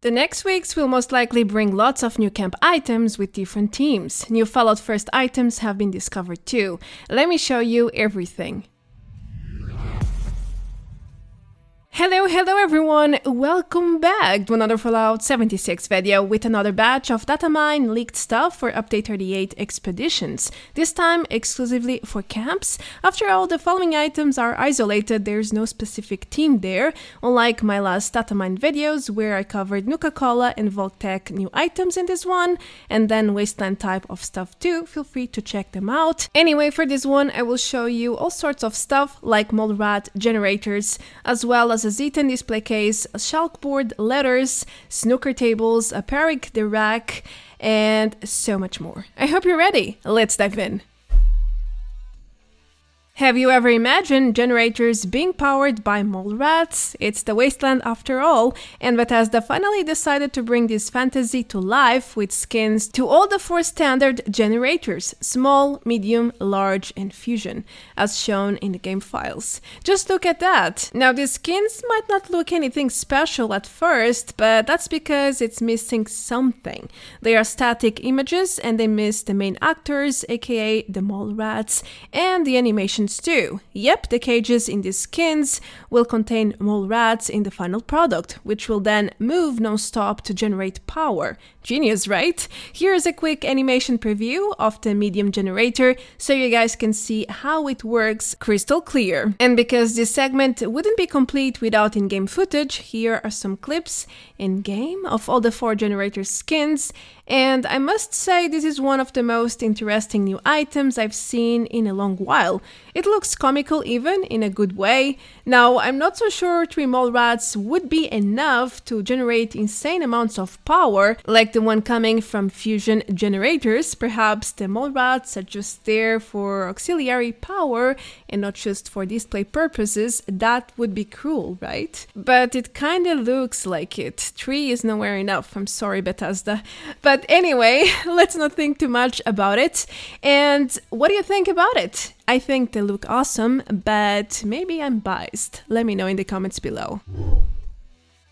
The next weeks will most likely bring lots of new camp items with different themes. New Fallout 1st items have been discovered too. Let me show you everything. Hello everyone, welcome back to another Fallout 76 video with another batch of datamine leaked stuff for Update 38 expeditions, this time exclusively for camps. After all, the following items are isolated, there's no specific theme there, unlike my last datamine videos where I covered Nuka-Cola and Voltec new items in this one, and then wasteland type of stuff too, feel free to check them out. Anyway, for this one I will show you all sorts of stuff like Molerat Generators, as well as a Zetan Display Case, a Chalkboard, letters, Snooker tables, a Parig The Rack, and so much more. I hope you're ready. Let's dive in. Have you ever imagined generators being powered by mole rats? It's the wasteland after all, and Bethesda finally decided to bring this fantasy to life with skins to all the 4 standard generators: small, medium, large, and fusion, as shown in the game files. Just look at that! Now these skins might not look anything special at first, but that's because it's missing something. They are static images and they miss the main actors, aka the mole rats, and the animation too. Yep, the cages in these skins will contain mole rats in the final product, which will then move non-stop to generate power. Genius, right? Here's a quick animation preview of the medium generator so you guys can see how it works crystal clear. And because this segment wouldn't be complete without in-game footage, here are some clips in-game of all the 4 generator skins, and I must say this is one of the most interesting new items I've seen in a long while. It looks comical even, in a good way. Now, I'm not so sure 3 mole rats would be enough to generate insane amounts of power, like the one coming from fusion generators. Perhaps the mole rats are just there for auxiliary power and not just for display purposes. That would be cruel, right? But it kinda looks like it. 3 is nowhere enough, I'm sorry Bethesda. But anyway, let's not think too much about it. And what do you think about it? I think they look awesome, but maybe I'm biased. Let me know in the comments below.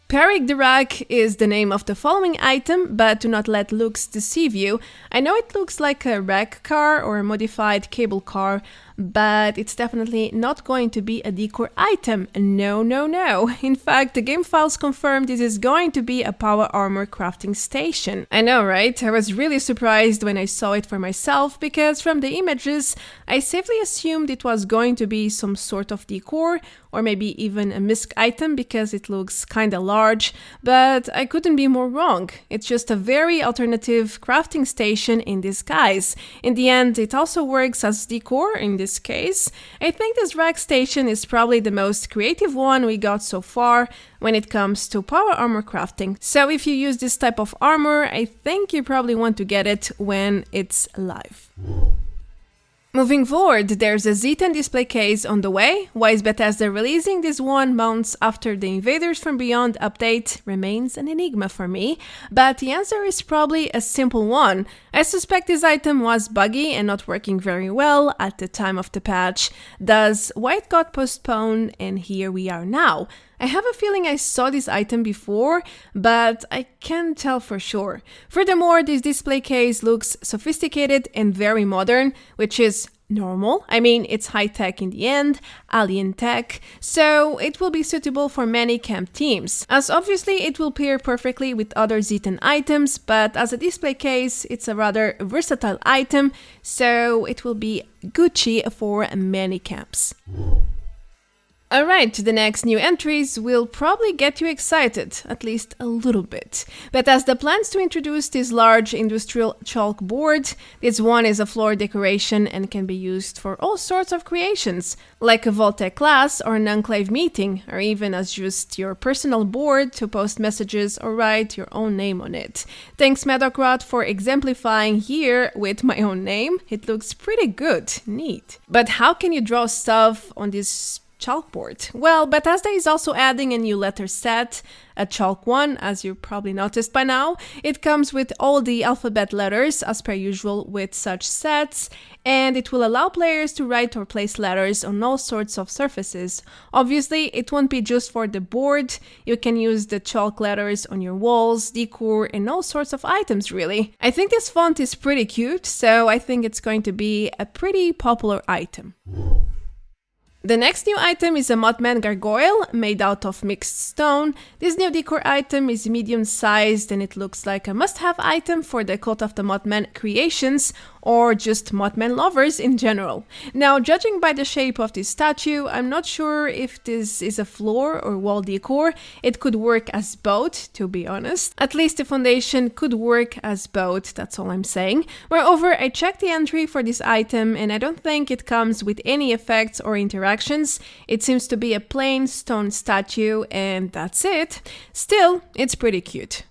Parig The Rack is the name of the following item, but do not let looks deceive you. I know it looks like a wreck car or a modified cable car, but it's definitely not going to be a decor item. No. In fact, the game files confirm this is going to be a power armor crafting station. I know, right? I was really surprised when I saw it for myself, because from the images, I safely assumed it was going to be some sort of decor, or maybe even a Misc item because it looks kinda large, but I couldn't be more wrong. It's just a very alternative crafting station in disguise. In the end, it also works as decor in this case. I think this rack station is probably the most creative one we got so far when it comes to power armor crafting. So if you use this type of armor, I think you probably want to get it when it's live. Moving forward, there's a Zetan Display Case on the way. Why is Bethesda releasing this one months after the Invaders from Beyond update remains an enigma for me, but the answer is probably a simple one. I suspect this item was buggy and not working very well at the time of the patch, thus why it got postponed, and here we are now. I have a feeling I saw this item before, but I can't tell for sure. Furthermore, this display case looks sophisticated and very modern, which is normal. I mean, it's high-tech in the end, alien tech, so it will be suitable for many camp teams. As obviously it will pair perfectly with other Zetan items, but as a display case, it's a rather versatile item, so it will be Gucci for many camps. Alright, the next new entries will probably get you excited, at least a little bit. Bethesda plans to introduce this large industrial chalkboard. This one is a floor decoration and can be used for all sorts of creations, like a Voltec class or an enclave meeting, or even as just your personal board to post messages or write your own name on it. Thanks Medocrat for exemplifying here with my own name. It looks pretty good, neat. But how can you draw stuff on this Chalkboard. Well, Bethesda is also adding a new letter set, a Chalk 1, as you probably noticed by now. It comes with all the alphabet letters, as per usual with such sets, and it will allow players to write or place letters on all sorts of surfaces. Obviously, it won't be just for the board. You can use the chalk letters on your walls, decor, and all sorts of items, really. I think this font is pretty cute, so I think it's going to be a pretty popular item. The next new item is a Mothman Gargoyle made out of mixed stone. This new decor item is medium sized and it looks like a must-have item for the Cult of the Mothman creations or just Mothman lovers in general. Now, judging by the shape of this statue, I'm not sure if this is a floor or wall decor. It could work as both, to be honest. At least the foundation could work as both, that's all I'm saying. Moreover, I checked the entry for this item and I don't think it comes with any effects or interactions. It seems to be a plain stone statue and that's it. Still, it's pretty cute.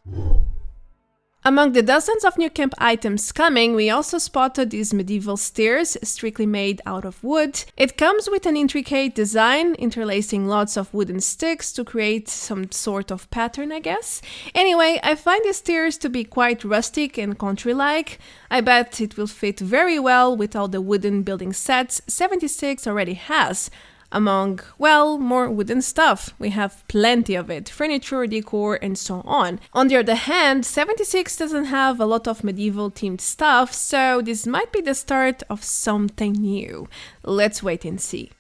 Among the dozens of new camp items coming, we also spotted these medieval stairs, strictly made out of wood. It comes with an intricate design, interlacing lots of wooden sticks to create some sort of pattern, I guess. Anyway, I find these stairs to be quite rustic and country-like. I bet it will fit very well with all the wooden building sets 76 already has. Among, well, more wooden stuff. We have plenty of it, furniture, decor, and so on. On the other hand, 76 doesn't have a lot of medieval themed stuff, so this might be the start of something new. Let's wait and see.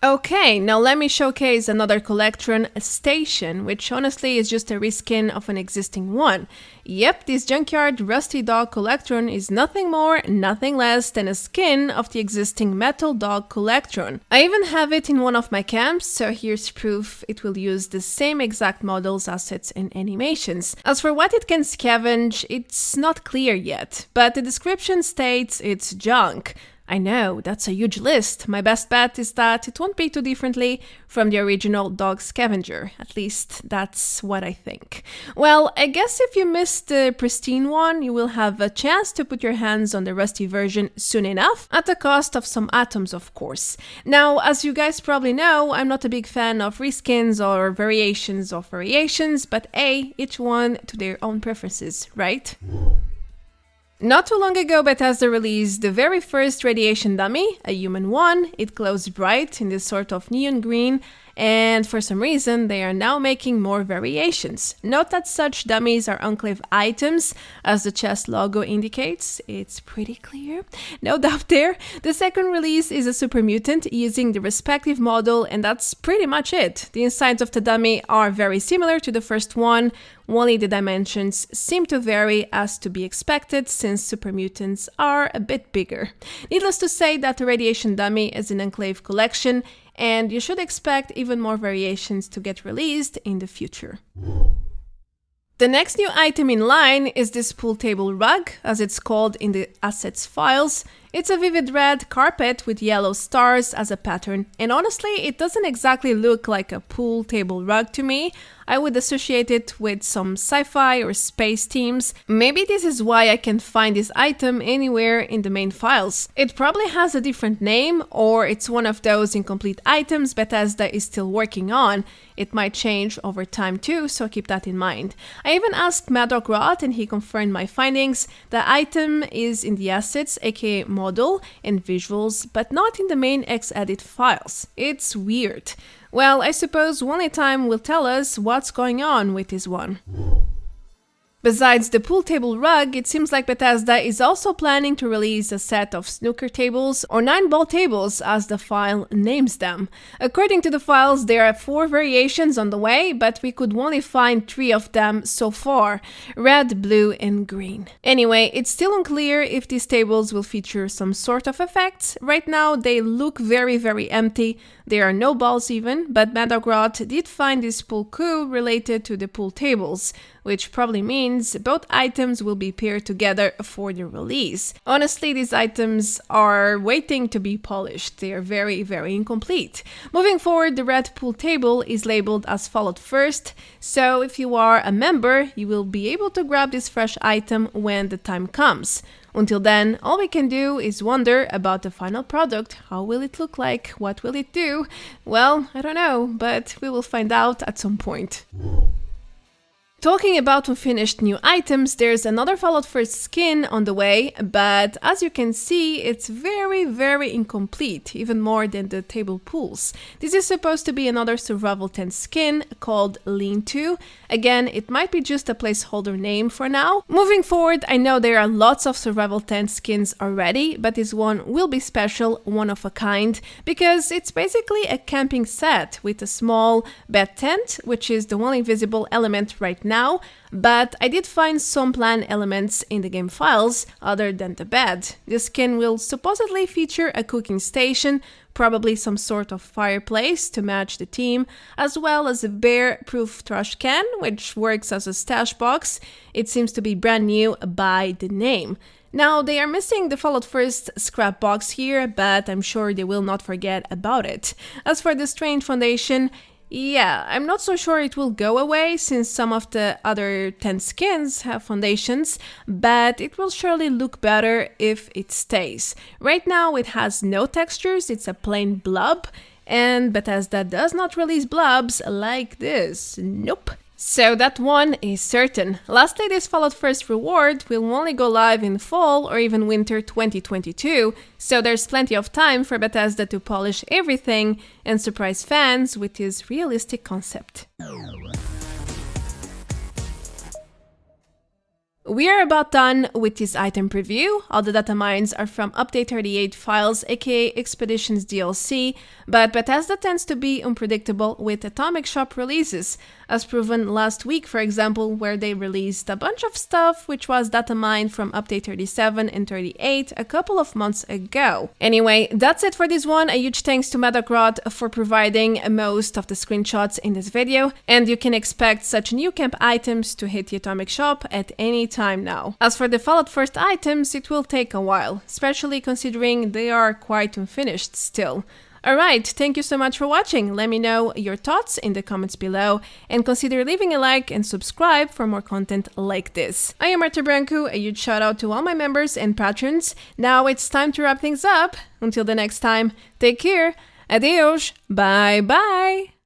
Okay, now let me showcase another collectron, a station, which honestly is just a reskin of an existing one. Yep, this Junkyard Rusty Dog Collectron is nothing more, nothing less than a skin of the existing Metal Dog Collectron. I even have it in one of my camps, so here's proof it will use the same exact models, assets, and animations. As for what it can scavenge, it's not clear yet, but the description states it's junk. I know, that's a huge list. My best bet is that it won't be too differently from the original Dog Scavenger. At least that's what I think. Well, I guess if you missed the pristine one, you will have a chance to put your hands on the rusty version soon enough, at the cost of some atoms, of course. Now, as you guys probably know, I'm not a big fan of reskins or variations of variations, but each one to their own preferences, right? Not too long ago, Bethesda released the very first radiation dummy, a human one. It glows bright in this sort of neon green, and for some reason they are now making more variations. Note that such dummies are enclave items, as the chest logo indicates. It's pretty clear, no doubt there. The second release is a super mutant using the respective model, and that's pretty much it. The insides of the dummy are very similar to the first one, only the dimensions seem to vary, as to be expected since super mutants are a bit bigger. Needless to say that the radiation dummy is an enclave collection, and you should expect even more variations to get released in the future. The next new item in line is this pool table rug, as it's called in the assets files. It's a vivid red carpet with yellow stars as a pattern, and honestly, it doesn't exactly look like a pool table rug to me. I would associate it with some sci-fi or space themes. Maybe this is why I can't find this item anywhere in the main files. It probably has a different name, or it's one of those incomplete items Bethesda is still working on. It might change over time too, so keep that in mind. I even asked Maddock Rot and he confirmed my findings. The item is in the assets, aka model and visuals, but not in the main Xedit files. It's weird. Well, I suppose only time will tell us what's going on with this one. Besides the pool table rug, it seems like Bethesda is also planning to release a set of snooker tables, or 9-ball tables as the file names them. According to the files, there are 4 variations on the way, but we could only find 3 of them so far: red, blue, and green. Anyway, it's still unclear if these tables will feature some sort of effects. Right now, they look very empty. There are no balls even, but Madogrot did find this pool cue related to the pool tables, which probably means both items will be paired together for the release. Honestly, these items are waiting to be polished. They are very incomplete. Moving forward, the red pool table is labeled as followed first, so if you are a member, you will be able to grab this fresh item when the time comes. Until then, all we can do is wonder about the final product. How will it look like? What will it do? Well, I don't know, but we will find out at some point. Talking about unfinished new items, there's another Fallout 1st skin on the way, but as you can see, it's very incomplete, even more than the table pools. This is supposed to be another survival tent skin called Lean-To. Again, it might be just a placeholder name for now. Moving forward, I know there are lots of survival tent skins already, but this one will be special, one of a kind, because it's basically a camping set with a small bed tent, which is the only visible element right now, but I did find some plan elements in the game files other than the bed. This skin will supposedly feature a cooking station, probably some sort of fireplace to match the theme, as well as a bear-proof trash can, which works as a stash box. It seems to be brand new by the name. Now, they are missing the Fallout 1st scrap box here, but I'm sure they will not forget about it. As for the Strange Foundation, yeah, I'm not so sure it will go away since some of the other 10 skins have foundations, but it will surely look better if it stays. Right now it has no textures, it's a plain blob, and Bethesda does not release blobs like this. Nope. So that one is certain. Lastly, this Fallout 1st reward will only go live in fall or even winter 2022, so there's plenty of time for Bethesda to polish everything and surprise fans with his realistic concept. We are about done with this item preview. All the data mines are from Update 38 files, aka Expeditions DLC, but Bethesda tends to be unpredictable with Atomic Shop releases, as proven last week, for example, where they released a bunch of stuff which was data mined from Update 37 and 38 a couple of months ago. Anyway, that's it for this one. A huge thanks to Metagrod for providing most of the screenshots in this video, and you can expect such new camp items to hit the Atomic Shop at any time now. As for the Fallout 1st items, it will take a while, especially considering they are quite unfinished still. Alright, thank you so much for watching. Let me know your thoughts in the comments below, and consider leaving a like and subscribe for more content like this. I am Marta Branco, a huge shout out to all my members and patrons. Now it's time to wrap things up. Until the next time, take care, adios, bye bye!